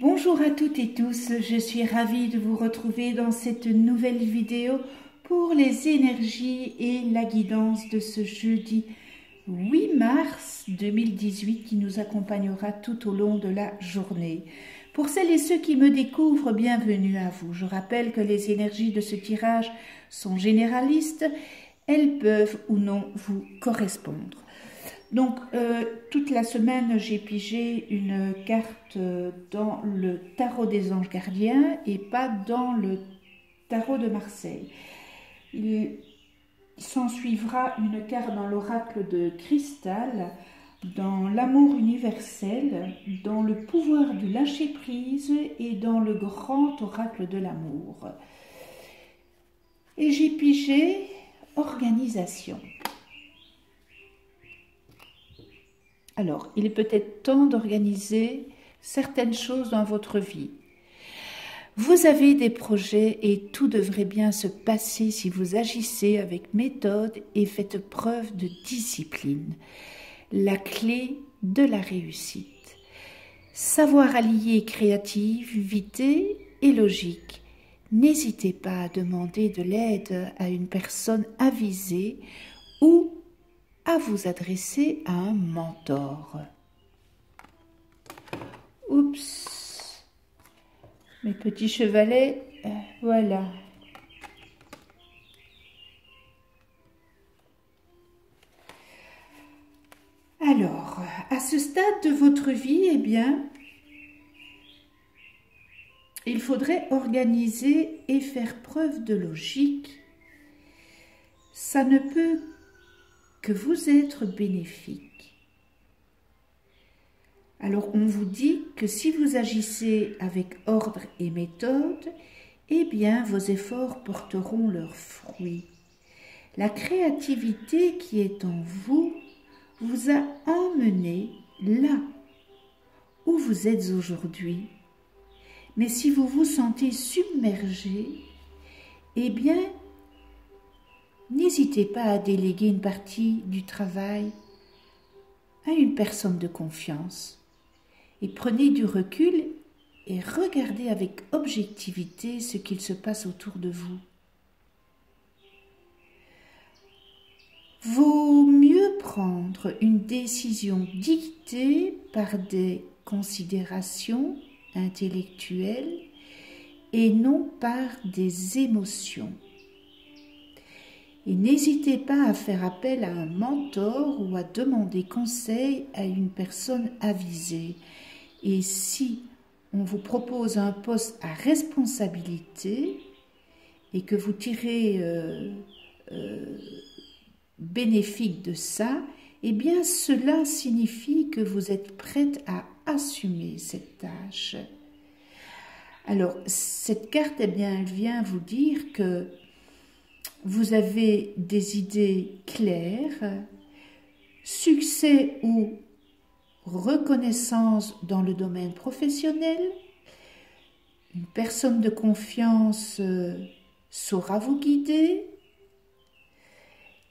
Bonjour à toutes et tous, je suis ravie de vous retrouver dans cette nouvelle vidéo pour les énergies et la guidance de ce jeudi 8 mars 2018 qui nous accompagnera tout au long de la journée. Pour celles et ceux qui me découvrent, bienvenue à vous. Je rappelle que les énergies de ce tirage sont généralistes, elles peuvent ou non vous correspondre. Donc, toute la semaine, j'ai pigé une carte dans le tarot des anges gardiens et pas dans le tarot de Marseille. Il s'en suivra une carte dans l'oracle de cristal, dans l'amour universel, dans le pouvoir de lâcher prise et dans le grand oracle de l'amour. Et j'ai pigé organisation. Alors, il est peut-être temps d'organiser certaines choses dans votre vie. Vous avez des projets et tout devrait bien se passer si vous agissez avec méthode et faites preuve de discipline. La clé de la réussite. Savoir allier créativité et logique. N'hésitez pas à demander de l'aide à une personne avisée ou à vous adresser à un mentor. Oups, mes petits chevalets, voilà. Alors, à ce stade de votre vie, eh bien, il faudrait organiser et faire preuve de logique. Ça ne peut que vous être bénéfique. Alors on vous dit que si vous agissez avec ordre et méthode, eh bien vos efforts porteront leurs fruits. La créativité qui est en vous vous a emmené là où vous êtes aujourd'hui. Mais si vous vous sentez submergé, eh bien n'hésitez pas à déléguer une partie du travail à une personne de confiance et prenez du recul et regardez avec objectivité ce qu'il se passe autour de vous. Vaut mieux prendre une décision dictée par des considérations intellectuelles et non par des émotions. Et n'hésitez pas à faire appel à un mentor ou à demander conseil à une personne avisée. Et si on vous propose un poste à responsabilité et que vous tirez bénéfique de ça, eh bien cela signifie que vous êtes prête à assumer cette tâche. Alors, cette carte, eh bien, elle vient vous dire que vous avez des idées claires, succès ou reconnaissance dans le domaine professionnel, une personne de confiance saura vous guider,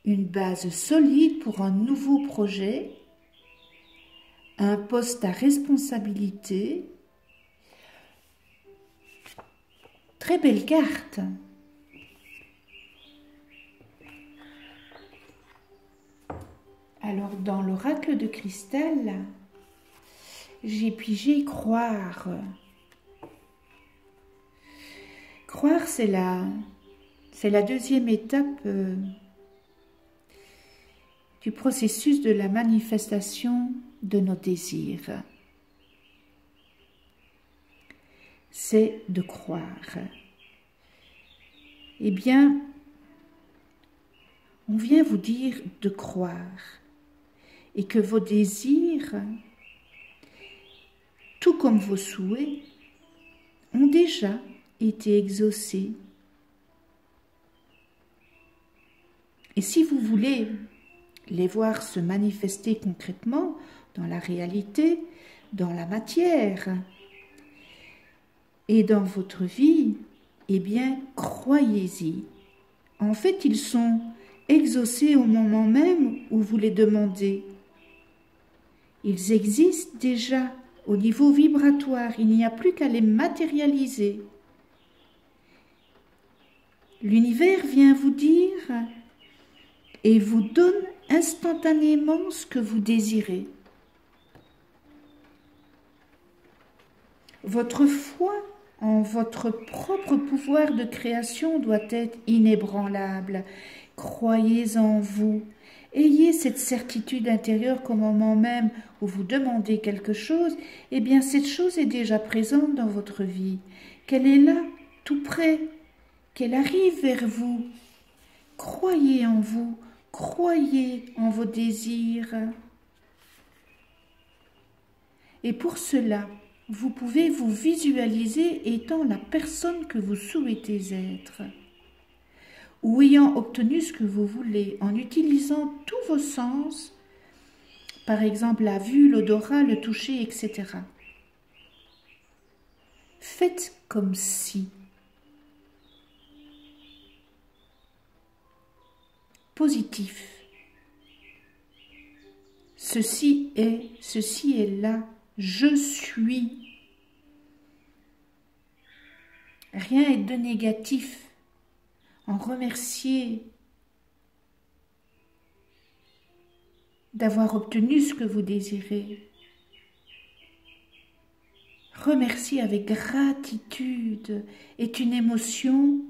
une base solide pour un nouveau projet, un poste à responsabilité. Très belle carte. Alors, dans l'oracle de cristal, j'ai pigé croire. Croire, c'est la deuxième étape du processus de la manifestation de nos désirs. C'est de croire. Eh bien, on vient vous dire de croire et que vos désirs, tout comme vos souhaits, ont déjà été exaucés. Et si vous voulez les voir se manifester concrètement dans la réalité, dans la matière et dans votre vie, eh bien, croyez-y. En fait, ils sont exaucés au moment même où vous les demandez. Ils existent déjà au niveau vibratoire. Il n'y a plus qu'à les matérialiser. L'univers vient vous dire et vous donne instantanément ce que vous désirez. Votre foi en votre propre pouvoir de création doit être inébranlable. Croyez en vous. Ayez cette certitude intérieure qu'au moment même où vous demandez quelque chose, eh bien cette chose est déjà présente dans votre vie, qu'elle est là, tout près, qu'elle arrive vers vous. Croyez en vous, croyez en vos désirs. Et pour cela, vous pouvez vous visualiser étant la personne que vous souhaitez être, ou ayant obtenu ce que vous voulez, en utilisant tous vos sens, par exemple la vue, l'odorat, le toucher, etc. Faites comme si. Positif. Ceci est là, je suis. Rien n'est de négatif. En remercier d'avoir obtenu ce que vous désirez. Remercier avec gratitude est une émotion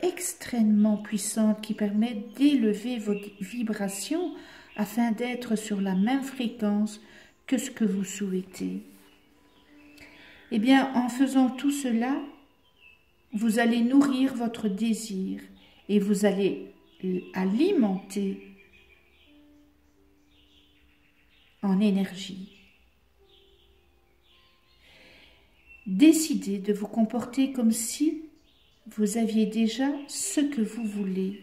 extrêmement puissante qui permet d'élever vos vibrations afin d'être sur la même fréquence que ce que vous souhaitez. Eh bien, en faisant tout cela, vous allez nourrir votre désir et vous allez alimenter en énergie. Décidez de vous comporter comme si vous aviez déjà ce que vous voulez.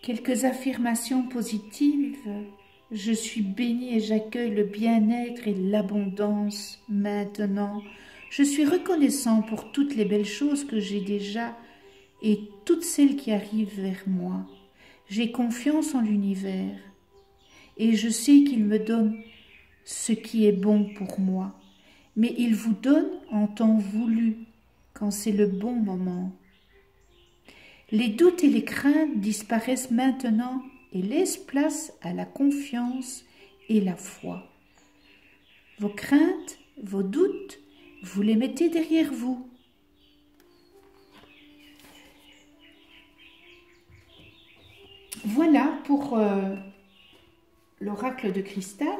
Quelques affirmations positives. Je suis bénie et j'accueille le bien-être et l'abondance maintenant. Je suis reconnaissant pour toutes les belles choses que j'ai déjà et toutes celles qui arrivent vers moi. J'ai confiance en l'univers et je sais qu'il me donne ce qui est bon pour moi. Mais il vous donne en temps voulu, quand c'est le bon moment. Les doutes et les craintes disparaissent maintenant et laissent place à la confiance et la foi. Vos craintes, vos doutes, vous les mettez derrière vous. Voilà pour l'oracle de cristal.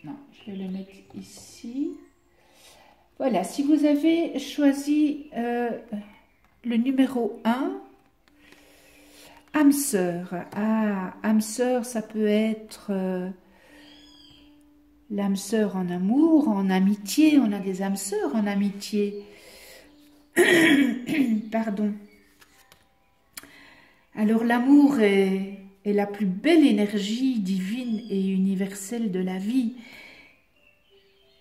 Non, je vais le mettre ici. Voilà, si vous avez choisi le numéro 1, âme sœur. Ah, âme sœur, ça peut être l'âme sœur en amour, en amitié. On a des âmes sœurs en amitié. Pardon. Alors l'amour est la plus belle énergie divine et universelle de la vie.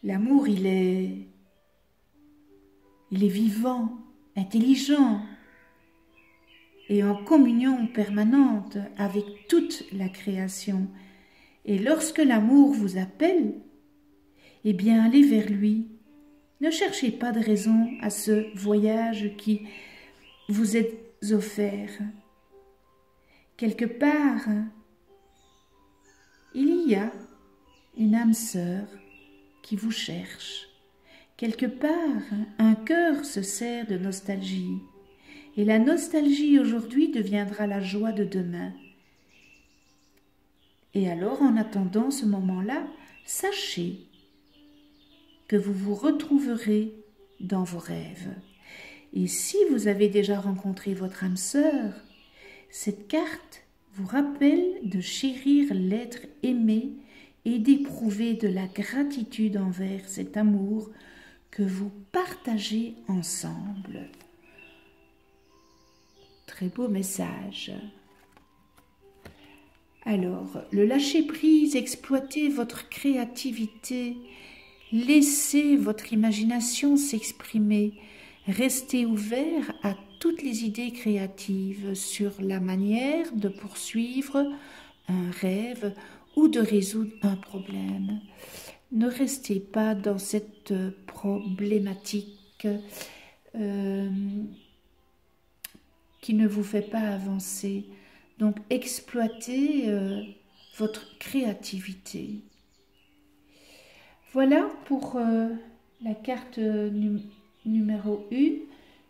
L'amour, il est vivant, intelligent et en communion permanente avec toute la création. Et lorsque l'amour vous appelle, eh bien allez vers lui. Ne cherchez pas de raison à ce voyage qui vous est offert. Quelque part, il y a une âme sœur qui vous cherche. Quelque part, un cœur se serre de nostalgie. Et la nostalgie aujourd'hui deviendra la joie de demain. Et alors, en attendant ce moment-là, sachez que vous vous retrouverez dans vos rêves. Et si vous avez déjà rencontré votre âme sœur, cette carte vous rappelle de chérir l'être aimé et d'éprouver de la gratitude envers cet amour que vous partagez ensemble. Très beau message. Alors, le lâcher-prise, exploitez votre créativité, laissez votre imagination s'exprimer, restez ouvert à toutes les idées créatives sur la manière de poursuivre un rêve ou de résoudre un problème. Ne restez pas dans cette problématique qui ne vous fait pas avancer. Donc, exploitez votre créativité. Voilà pour la carte numéro 1.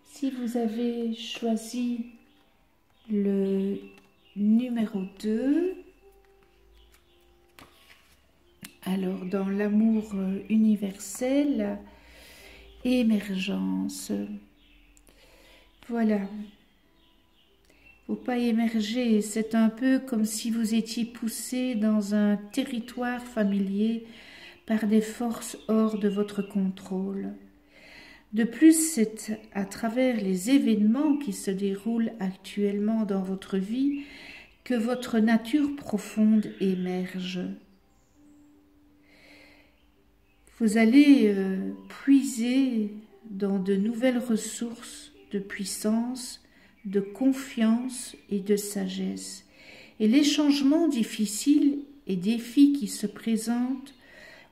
Si vous avez choisi le numéro 2, alors dans l'amour universel, émergence. Voilà. Faut pas émerger, c'est un peu comme si vous étiez poussé dans un territoire familier par des forces hors de votre contrôle. De plus, c'est à travers les événements qui se déroulent actuellement dans votre vie que votre nature profonde émerge. Vous allez puiser dans de nouvelles ressources de puissance, de confiance et de sagesse. Et les changements difficiles et défis qui se présentent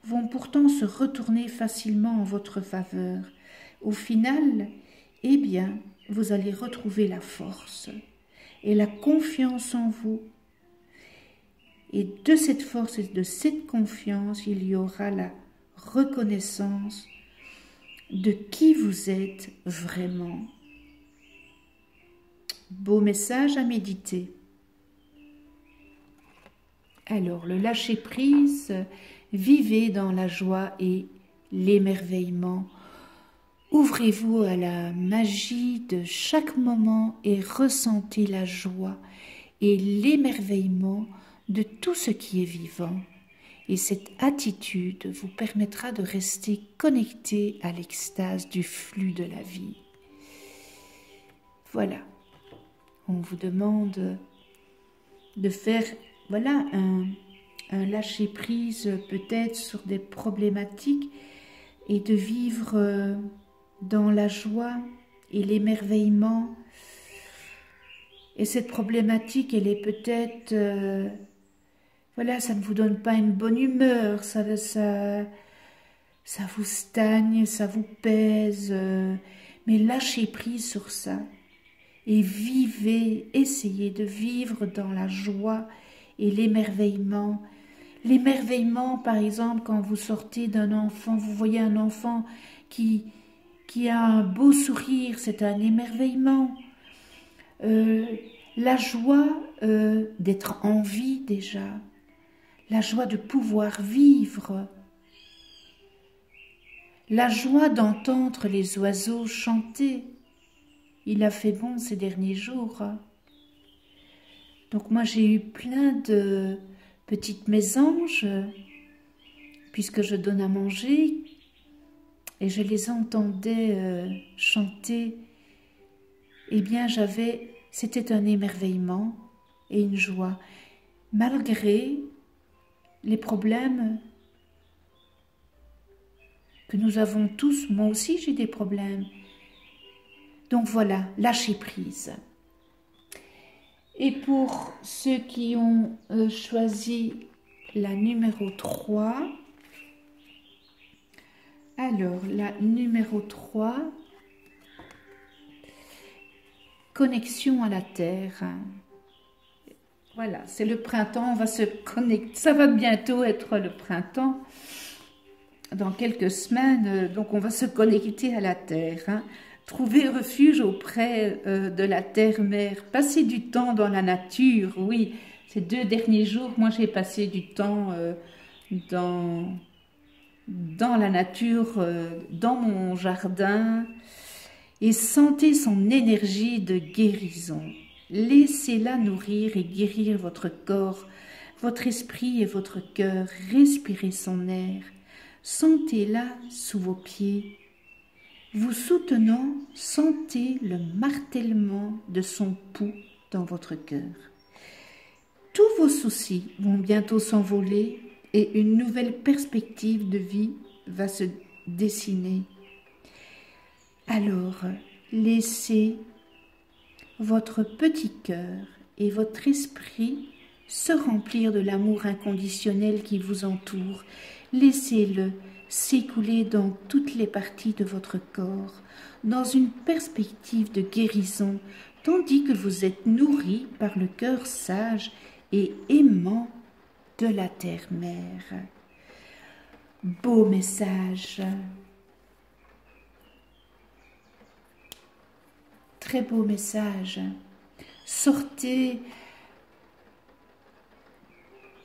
vont pourtant se retourner facilement en votre faveur. Au final, eh bien, vous allez retrouver la force et la confiance en vous. Et de cette force et de cette confiance, il y aura la reconnaissance de qui vous êtes vraiment. Beau message à méditer. Alors, le lâcher-prise, vivez dans la joie et l'émerveillement. Ouvrez-vous à la magie de chaque moment et ressentez la joie et l'émerveillement de tout ce qui est vivant. Et cette attitude vous permettra de rester connecté à l'extase du flux de la vie. Voilà. On vous demande de faire un lâcher-prise peut-être sur des problématiques et de vivre dans la joie et l'émerveillement. Et cette problématique, elle est peut-être... ça ne vous donne pas une bonne humeur, ça vous stagne, ça vous pèse. Mais lâchez prise sur ça. Et vivez, essayez de vivre dans la joie et l'émerveillement. L'émerveillement, par exemple, quand vous sortez d'un enfant, vous voyez un enfant qui a un beau sourire, c'est un émerveillement. La joie d'être en vie déjà. La joie de pouvoir vivre. La joie d'entendre les oiseaux chanter. Il a fait bon ces derniers jours. Donc moi j'ai eu plein de petites mésanges, puisque je donne à manger, et je les entendais chanter. Eh bien c'était un émerveillement et une joie, malgré les problèmes que nous avons tous. Moi aussi j'ai des problèmes. Donc voilà, lâcher prise. Et pour ceux qui ont choisi la numéro 3, alors la numéro 3, connexion à la terre. Voilà, c'est le printemps, on va se connecter, ça va bientôt être le printemps, dans quelques semaines, donc on va se connecter à la terre. Trouver refuge auprès de la terre-mère, passer du temps dans la nature, oui. Ces 2 derniers jours, moi j'ai passé du temps dans la nature, dans mon jardin, et sentez son énergie de guérison. Laissez-la nourrir et guérir votre corps, votre esprit et votre cœur. Respirez son air, sentez-la sous vos pieds. Vous soutenant, sentez le martèlement de son pouls dans votre cœur. Tous vos soucis vont bientôt s'envoler et une nouvelle perspective de vie va se dessiner. Alors, laissez votre petit cœur et votre esprit se remplir de l'amour inconditionnel qui vous entoure. Laissez-le s'écouler dans toutes les parties de votre corps, dans une perspective de guérison, tandis que vous êtes nourri par le cœur sage et aimant de la terre-mère. Beau message. Très beau message. Sortez,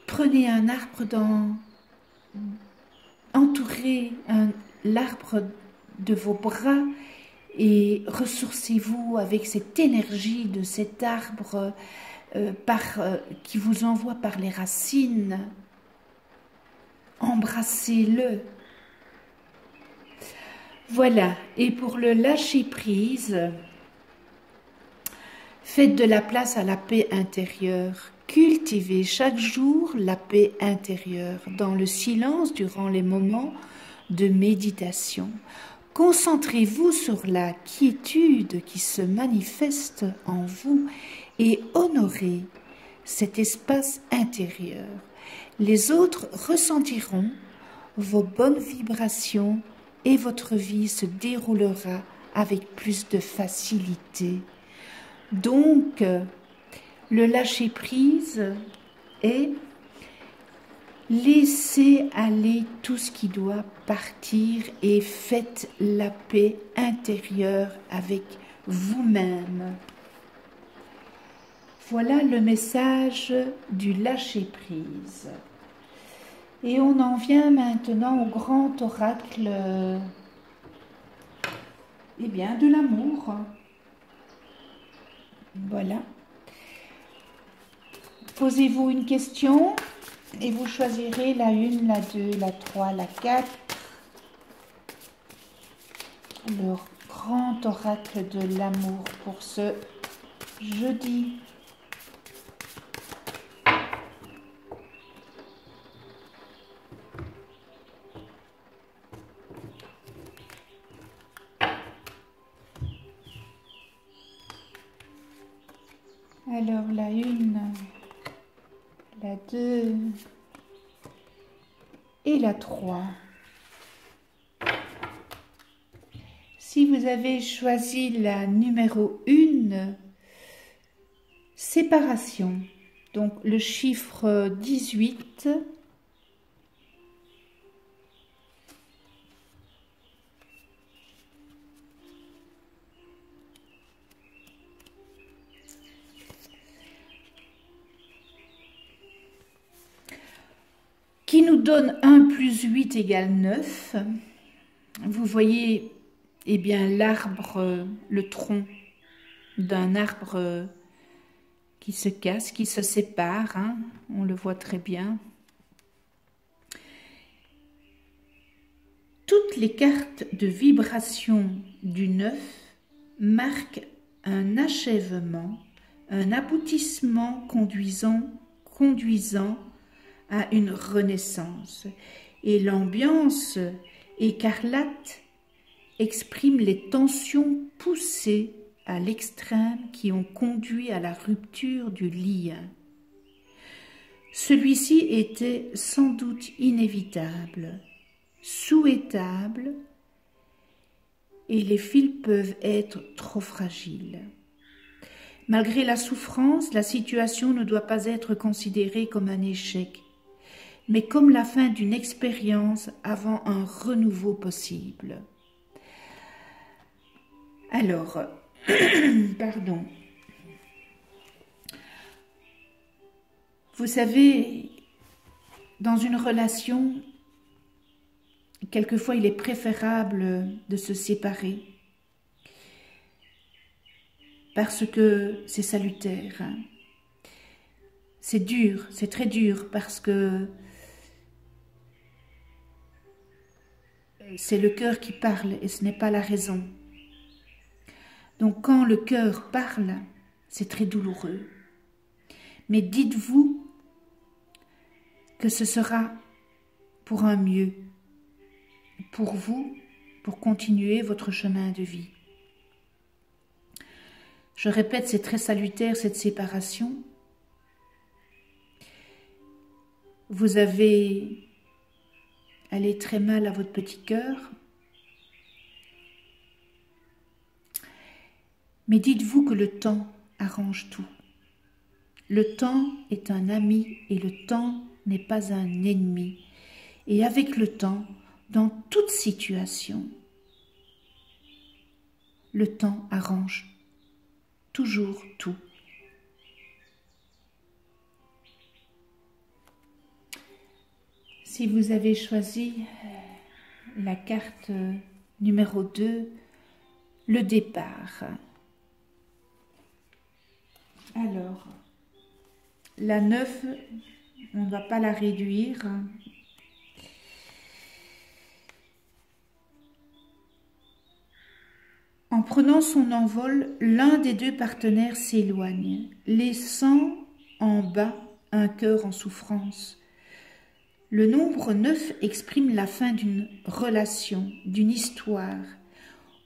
prenez un arbre entourez l'arbre de vos bras et ressourcez-vous avec cette énergie de cet arbre qui vous envoie par les racines. Embrassez-le. Voilà, et pour le lâcher-prise, faites de la place à la paix intérieure. Cultivez chaque jour la paix intérieure dans le silence durant les moments de méditation. Concentrez-vous sur la quiétude qui se manifeste en vous et honorez cet espace intérieur. Les autres ressentiront vos bonnes vibrations et votre vie se déroulera avec plus de facilité. Donc, le lâcher-prise est laisser aller tout ce qui doit partir et faites la paix intérieure avec vous-même. Voilà le message du lâcher-prise. Et on en vient maintenant au grand oracle de l'amour. Voilà. Posez-vous une question et vous choisirez la 1, la 2, la 3, la 4. Le grand oracle de l'amour pour ce jeudi. Alors la 1, la 2 et la 3. Si vous avez choisi la numéro 1, séparation, donc le chiffre 18, qui nous donne 1 plus 8 égale 9. Vous voyez, eh bien, l'arbre, le tronc d'un arbre qui se casse, qui se sépare, hein, on le voit très bien. Toutes les cartes de vibration du 9 marquent un achèvement, un aboutissement conduisant à une renaissance. Et l'ambiance écarlate exprime les tensions poussées à l'extrême qui ont conduit à la rupture du lien. Celui-ci était sans doute inévitable, souhaitable, et les fils peuvent être trop fragiles. Malgré la souffrance, la situation ne doit pas être considérée comme un échec, mais comme la fin d'une expérience avant un renouveau possible. Alors, pardon. Vous savez, dans une relation, quelquefois il est préférable de se séparer parce que c'est salutaire. C'est dur, c'est très dur parce que c'est le cœur qui parle et ce n'est pas la raison. Donc quand le cœur parle, c'est très douloureux. Mais dites-vous que ce sera pour un mieux, pour vous, pour continuer votre chemin de vie. Je répète, c'est très salutaire cette séparation. Vous avez allé très mal à votre petit cœur. Mais dites-vous que le temps arrange tout. Le temps est un ami et le temps n'est pas un ennemi. Et avec le temps, dans toute situation, le temps arrange toujours tout. Si vous avez choisi la carte numéro 2, le départ. Alors, la 9, on ne va pas la réduire. En prenant son envol, l'un des deux partenaires s'éloigne, laissant en bas un cœur en souffrance. Le nombre 9 exprime la fin d'une relation, d'une histoire,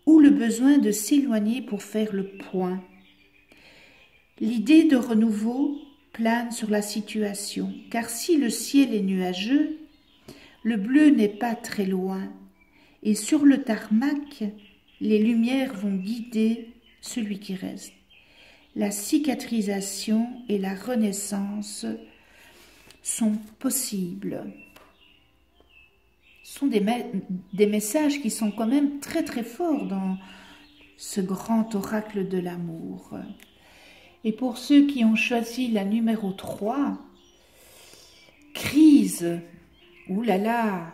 ou le besoin de s'éloigner pour faire le point. L'idée de renouveau plane sur la situation, car si le ciel est nuageux, le bleu n'est pas très loin, et sur le tarmac, les lumières vont guider celui qui reste. La cicatrisation et la renaissance sont possibles. Ce sont des messages qui sont quand même très très forts dans ce grand oracle de l'amour. Et pour ceux qui ont choisi la numéro 3, crise, oulala,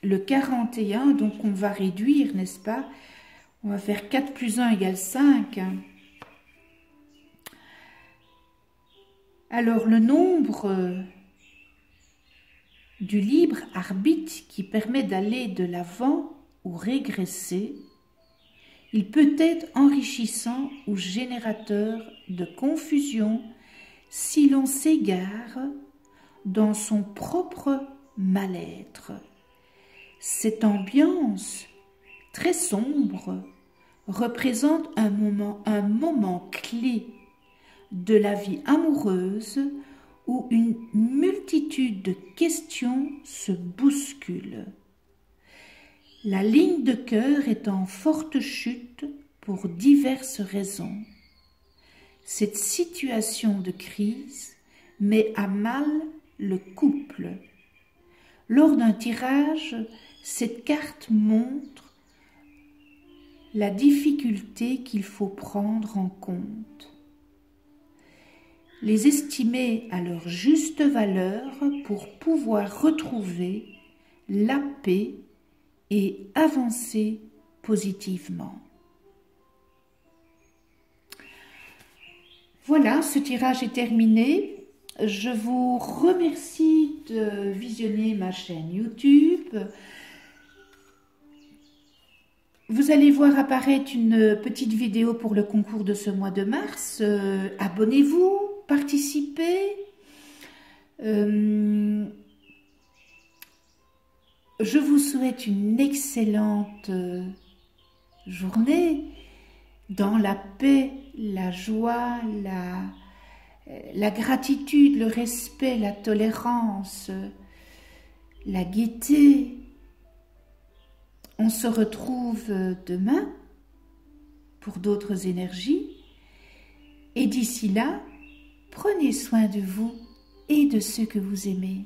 le 41, donc on va réduire, n'est-ce pas? On va faire 4 plus 1 égale 5. Alors le nombre du libre arbitre qui permet d'aller de l'avant ou régresser, il peut être enrichissant ou générateur de confusion si l'on s'égare dans son propre mal-être. Cette ambiance très sombre représente un moment clé de la vie amoureuse où une multitude de questions se bousculent. La ligne de cœur est en forte chute pour diverses raisons. Cette situation de crise met à mal le couple. Lors d'un tirage, cette carte montre la difficulté qu'il faut prendre en compte. Les estimer à leur juste valeur pour pouvoir retrouver la paix et avancer positivement. Voilà, ce tirage est terminé. Je vous remercie de visionner ma chaîne YouTube. Vous allez voir apparaître une petite vidéo pour le concours de ce mois de mars. Abonnez-vous, participez. Je vous souhaite une excellente journée dans la paix, la joie, la gratitude, le respect, la tolérance, la gaieté. On se retrouve demain pour d'autres énergies. Et d'ici là, prenez soin de vous et de ceux que vous aimez.